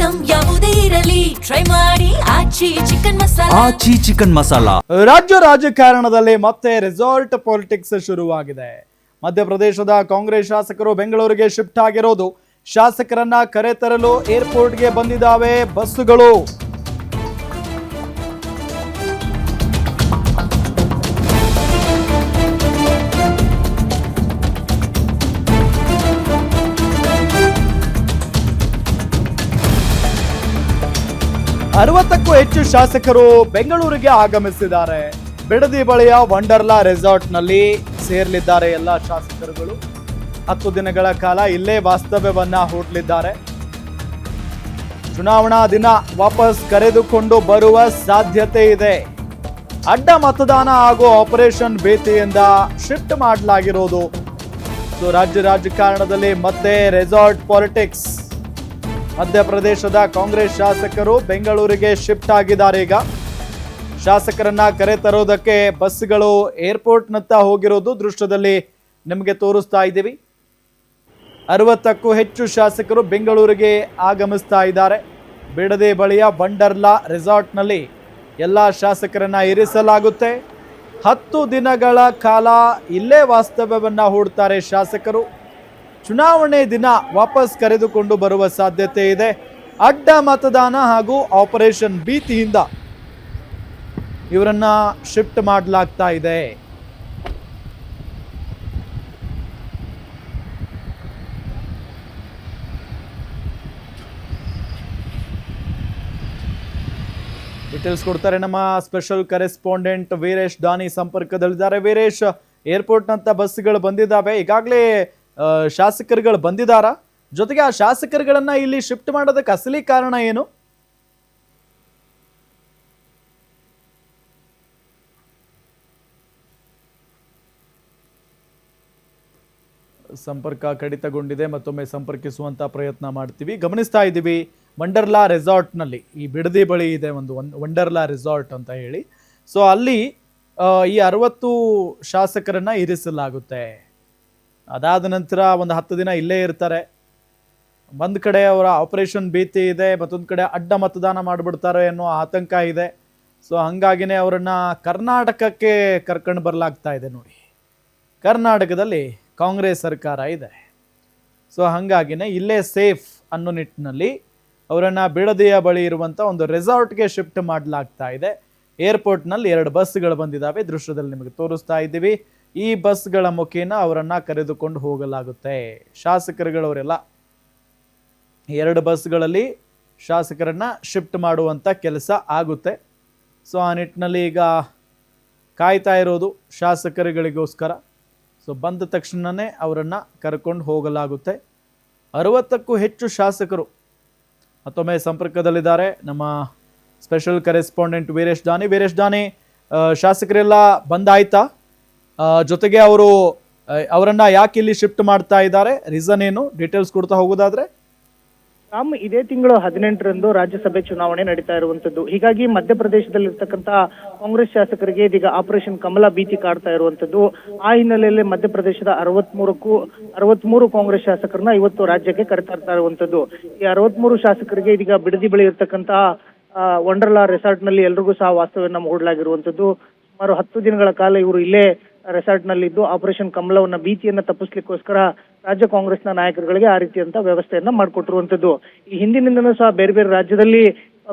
Item ಯಾವುದೇ ಇರಲಿ try ಮಾಡಿ ಆಚಿ ಚಿಕನ್ ಮಸಾಲಾ. ರಾಜ್ಯ ರಾಜಕಾರಣದಲ್ಲಿ ಮತ್ತೆ ರೆಸಾರ್ಟ್ ಪಾಲಿಟಿಕ್ಸ್ ಶುರುವಾಗಿದೆ. ಮಧ್ಯಪ್ರದೇಶದ ಕಾಂಗ್ರೆಸ್ ಶಾಸಕರು ಬೆಂಗಳೂರಿಗೆ ಶಿಫ್ಟ್ ಆಗಿರೋದು. ಶಾಸಕರನ್ನ ಕರೆತರಲು ಏರ್ಪೋರ್ಟ್ಗೆ ಬಂದಿದ್ದಾವೆ ಬಸ್ಸುಗಳು. ಅರವತ್ತಕ್ಕೂ ಹೆಚ್ಚು ಶಾಸಕರು ಬೆಂಗಳೂರಿಗೆ ಆಗಮಿಸಿದ್ದಾರೆ. ಬಿಡದಿ ಬಳಿಯ ವಂಡರ್ಲಾ ರೆಸಾರ್ಟ್ನಲ್ಲಿ ಸೇರಲಿದ್ದಾರೆ ಎಲ್ಲ ಶಾಸಕರುಗಳು. 10 ದಿನಗಳ ಕಾಲ ಇಲ್ಲೇ ವಾಸ್ತವ್ಯವನ್ನ ಹೂಡಲಿದ್ದಾರೆ. ಚುನಾವಣಾ ದಿನ ವಾಪಸ್ ಕರೆದುಕೊಂಡು ಬರುವ ಸಾಧ್ಯತೆ ಇದೆ. ಅಡ್ಡ ಮತದಾನ ಹಾಗೂ ಆಪರೇಷನ್ ಬೇತಿಯಿಂದ ಶಿಫ್ಟ್ ಮಾಡಲಾಗಿರೋದು. ರಾಜ್ಯ ರಾಜಕಾರಣದಲ್ಲಿ ಮತ್ತೆ ರೆಸಾರ್ಟ್ ಪಾಲಿಟಿಕ್ಸ್. ಮಧ್ಯಪ್ರದೇಶದ ಕಾಂಗ್ರೆಸ್ ಶಾಸಕರು ಬೆಂಗಳೂರಿಗೆ ಶಿಫ್ಟ್ ಆಗಿದ್ದಾರೆ. ಈಗ ಶಾಸಕರನ್ನ ಕರೆ ತರೋದಕ್ಕೆ ಬಸ್ಗಳು ಏರ್ಪೋರ್ಟ್ನತ್ತ ಹೋಗಿರೋದು ದೃಶ್ಯದಲ್ಲಿ ನಿಮಗೆ ತೋರಿಸ್ತಾ ಇದ್ದೀವಿ. 60ಕ್ಕೂ ಹೆಚ್ಚು ಶಾಸಕರು ಬೆಂಗಳೂರಿಗೆ ಆಗಮಿಸ್ತಾ ಇದ್ದಾರೆ. ಬಿಡದಿ ಬಳಿಯ ವಂಡರ್ಲಾ ರೆಸಾರ್ಟ್ನಲ್ಲಿ ಎಲ್ಲ ಶಾಸಕರನ್ನ ಇರಿಸಲಾಗುತ್ತೆ. 10 ದಿನಗಳ ಕಾಲ ಇಲ್ಲೇ ವಾಸ್ತವ್ಯವನ್ನ ಹೂಡ್ತಾರೆ ಶಾಸಕರು. ಚುನಾವಣೆ ದಿನ ವಾಪಸ್ ಕರೆದುಕೊಂಡು ಬರುವ ಸಾಧ್ಯತೆ ಇದೆ. ಅಡ್ಡ ಮತದಾನ ಹಾಗೂ ಆಪರೇಷನ್ ಭೀತಿಯಿಂದ ಇವರನ್ನ ಶಿಫ್ಟ್ ಮಾಡಲಾಗ್ತಾ ಇದೆ. ಡೀಟೇಲ್ಸ್ ಕೊಡ್ತಾರೆ ನಮ್ಮ ಸ್ಪೆಷಲ್ ಕರೆಸ್ಪಾಂಡೆಂಟ್ ವೀರೇಶ್ ದಾನಿ ಸಂಪರ್ಕದಲ್ಲಿದ್ದಾರೆ. ವೀರೇಶ್, ಏರ್ಪೋರ್ಟ್ನಂತ ಬಸ್ಗಳು ಬಂದಿದ್ದಾವೆ, ಈಗಾಗಲೇ ಶಾಸಕರುಗಳು ಬಂದಿದ್ದಾರಾ? ಜೊತೆಗೆ ಆ ಶಾಸಕರುಗಳನ್ನ ಇಲ್ಲಿ ಶಿಫ್ಟ್ ಮಾಡೋದಕ್ಕೆ ಅಸಲಿ ಕಾರಣ ಏನು? ಸಂಪರ್ಕ ಕಡಿತಗೊಂಡಿದೆ, ಮತ್ತೊಮ್ಮೆ ಸಂಪರ್ಕಿಸುವಂತ ಪ್ರಯತ್ನ ಮಾಡ್ತೀವಿ. ಗಮನಿಸ್ತಾ ಇದ್ದೀವಿ ವಂಡರ್ಲಾ ರೆಸಾರ್ಟ್ನಲ್ಲಿ, ಈ ಬಿಡದಿ ಬಳಿ ಇದೆ ಒಂದು ವಂಡರ್ಲಾ ರೆಸಾರ್ಟ್ ಅಂತ ಹೇಳಿ. ಸೊ ಅಲ್ಲಿ ಈ 60 ಶಾಸಕರನ್ನ ಇರಿಸಲಾಗುತ್ತೆ. ಅದಾದ ನಂತರ ಒಂದು 10 ದಿನ ಇಲ್ಲೇ ಇರ್ತಾರೆ. ಒಂದು ಕಡೆ ಅವರ ಆಪರೇಷನ್ ಭೀತಿ ಇದೆ, ಮತ್ತೊಂದು ಕಡೆ ಅಡ್ಡ ಮತದಾನ ಮಾಡಿಬಿಡ್ತಾರೆ ಅನ್ನೋ ಆತಂಕ ಇದೆ. ಸೊ ಹಾಗಾಗಿನೇ ಅವರನ್ನು ಕರ್ನಾಟಕಕ್ಕೆ ಕರ್ಕೊಂಡು ಬರಲಾಗ್ತಾ ಇದೆ. ನೋಡಿ, ಕರ್ನಾಟಕದಲ್ಲಿ ಕಾಂಗ್ರೆಸ್ ಸರ್ಕಾರ ಇದೆ. ಸೊ ಹಾಗಾಗಿನೇ ಇಲ್ಲೇ ಸೇಫ್ ಅನ್ನೋ ನಿಟ್ಟಿನಲ್ಲಿ ಅವರನ್ನು ಬಿಡದಿಯ ಬಳಿ ಇರುವಂಥ ಒಂದು ರೆಸಾರ್ಟ್ಗೆ ಶಿಫ್ಟ್ ಮಾಡಲಾಗ್ತಾ ಇದೆ. ಏರ್ಪೋರ್ಟ್ನಲ್ಲಿ 2 ಬಸ್ಗಳು ಬಂದಿದ್ದಾವೆ, ದೃಶ್ಯದಲ್ಲಿ ನಿಮಗೆ ತೋರಿಸ್ತಾ ಇದ್ದೀವಿ. ಈ ಬಸ್ಗಳ ಮುಖೇನ ಅವರನ್ನ ಕರೆದುಕೊಂಡು ಹೋಗಲಾಗುತ್ತೆ. ಶಾಸಕರುಗಳವರೆಲ್ಲ 2 ಬಸ್ಗಳಲ್ಲಿ ಶಾಸಕರನ್ನ ಶಿಫ್ಟ್ ಮಾಡುವಂಥ ಕೆಲಸ ಆಗುತ್ತೆ. ಸೊ ಆ ನಿಟ್ಟಿನಲ್ಲಿ ಈಗ ಕಾಯ್ತಾ ಇರೋದು ಶಾಸಕರುಗಳಿಗೋಸ್ಕರ. ಸೊ ಬಂದ ತಕ್ಷಣವೇ ಅವರನ್ನು ಕರ್ಕೊಂಡು ಹೋಗಲಾಗುತ್ತೆ. 60ಕ್ಕೂ ಹೆಚ್ಚು ಶಾಸಕರು ಮತ್ತೊಮ್ಮೆ ಸಂಪರ್ಕದಲ್ಲಿದ್ದಾರೆ ನಮ್ಮ ಸ್ಪೆಷಲ್ ಕರೆಸ್ಪಾಂಡೆಂಟ್ ವೀರೇಶ್ ದಾನಿ. ಶಾಸಕರೆಲ್ಲ ಬಂದಾಯ್ತಾ? ಜೊತೆಗೆ ಅವರನ್ನ ಯಾಕೆ ಇಲ್ಲಿ ಶಿಫ್ಟ್ ಮಾಡ್ತಾ ಇದ್ದಾರೆ, ರೀಸನ್ ಏನು, ಡೀಟೇಲ್ಸ್ ಕೊಡ್ತಾ ಹೋಗೋದಾದ್ರೆ? ಇದೇ ತಿಂಗಳು 18ರಂದು ರಾಜ್ಯಸಭೆ ಚುನಾವಣೆ ನಡೀತಾ ಇರುವಂತದ್ದು. ಹೀಗಾಗಿ ಮಧ್ಯಪ್ರದೇಶದಲ್ಲಿರ್ತಕ್ಕಂಥ ಕಾಂಗ್ರೆಸ್ ಶಾಸಕರಿಗೆ ಇದೀಗ ಆಪರೇಷನ್ ಕಮಲ ಭೀತಿ ಕಾಡ್ತಾ ಇರುವಂತದ್ದು. ಆ ಹಿನ್ನೆಲೆಯಲ್ಲಿ ಮಧ್ಯಪ್ರದೇಶದ 63 ಕಾಂಗ್ರೆಸ್ ಶಾಸಕರನ್ನ ಇವತ್ತು ರಾಜ್ಯಕ್ಕೆ ಕರೆತರ್ತಾ ಇರುವಂತದ್ದು. ಈ 63 ಶಾಸಕರಿಗೆ ಇದೀಗ ಬಿಡದಿ ಬಳಿ ಇರ್ತಕ್ಕಂಥ ವಂಡರ್ಲಾ ರೆಸಾರ್ಟ್ ನಲ್ಲಿ ಎಲ್ರಿಗೂ ಸಹ ವಾಸ್ತವ್ಯವನ್ನ ಹೂಡಲಾಗಿರುವಂತದ್ದು. ಸುಮಾರು 10 ದಿನಗಳ ಕಾಲ ಇವರು ಇಲ್ಲೇ ರೆಸಾರ್ಟ್ ನಲ್ಲಿದ್ದು ಆಪರೇಷನ್ ಕಮಲವನ್ನ ಭೀತಿಯನ್ನ ತಪ್ಪಿಸ್ಲಿಕ್ಕೋಸ್ಕರ ರಾಜ್ಯ ಕಾಂಗ್ರೆಸ್ನ ನಾಯಕರುಗಳಿಗೆ ಆ ರೀತಿಯಂತ ವ್ಯವಸ್ಥೆಯನ್ನ ಮಾಡಿಕೊಟ್ಟಿರುವಂತದ್ದು. ಈ ಹಿಂದಿನಿಂದನೂ ಸಹ ಬೇರೆ ಬೇರೆ ರಾಜ್ಯದಲ್ಲಿ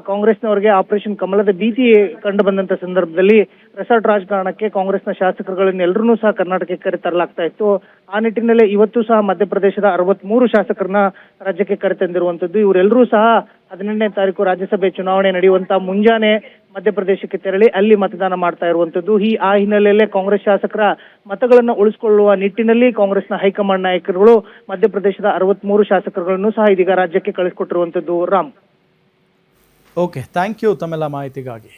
ಕಾಂಗ್ರೆಸ್ನವರಿಗೆ ಆಪರೇಷನ್ ಕಮಲದ ಭೀತಿ ಕಂಡು ಬಂದಂತ ಸಂದರ್ಭದಲ್ಲಿ ರೆಸಾರ್ಟ್ ರಾಜಕಾರಣಕ್ಕೆ ಕಾಂಗ್ರೆಸ್ನ ಶಾಸಕರುಗಳನ್ನ ಎಲ್ಲರನ್ನೂ ಸಹ ಕರ್ನಾಟಕಕ್ಕೆ ಕರೆತರಲಾಗ್ತಾ ಇತ್ತು. ಆ ನಿಟ್ಟಿನಲ್ಲಿ ಇವತ್ತು ಸಹ ಮಧ್ಯಪ್ರದೇಶದ 63 ಶಾಸಕರನ್ನ ರಾಜ್ಯಕ್ಕೆ ಕರೆತಂದಿರುವಂತದ್ದು. ಇವರೆಲ್ಲರೂ ಸಹ 18ನೇ ತಾರೀಕು ರಾಜ್ಯಸಭೆ ಚುನಾವಣೆ ನಡೆಯುವಂತ ಮುಂಜಾನೆ ಮಧ್ಯಪ್ರದೇಶಕ್ಕೆ ತೆರಳಿ ಅಲ್ಲಿ ಮತದಾನ ಮಾಡ್ತಾ ಇರುವಂತದ್ದು. ಆ ಹಿನ್ನೆಲೆಯಲ್ಲೇ ಕಾಂಗ್ರೆಸ್ ಶಾಸಕರ ಮತಗಳನ್ನು ಉಳಿಸಿಕೊಳ್ಳುವ ನಿಟ್ಟಿನಲ್ಲಿ ಕಾಂಗ್ರೆಸ್ನ ಹೈಕಮಾಂಡ್ ನಾಯಕರುಗಳು ಮಧ್ಯಪ್ರದೇಶದ 63 ಶಾಸಕರುಗಳನ್ನು ಸಹ ಇದೀಗ ರಾಜ್ಯಕ್ಕೆ ಕಳಿಸಿಕೊಟ್ಟಿರುವಂತದ್ದು. ರಾಮ್, ಓಕೆ, ಥ್ಯಾಂಕ್ ಯು ತಮ್ಮೆಲ್ಲ ಮಾಹಿತಿಗಾಗಿ.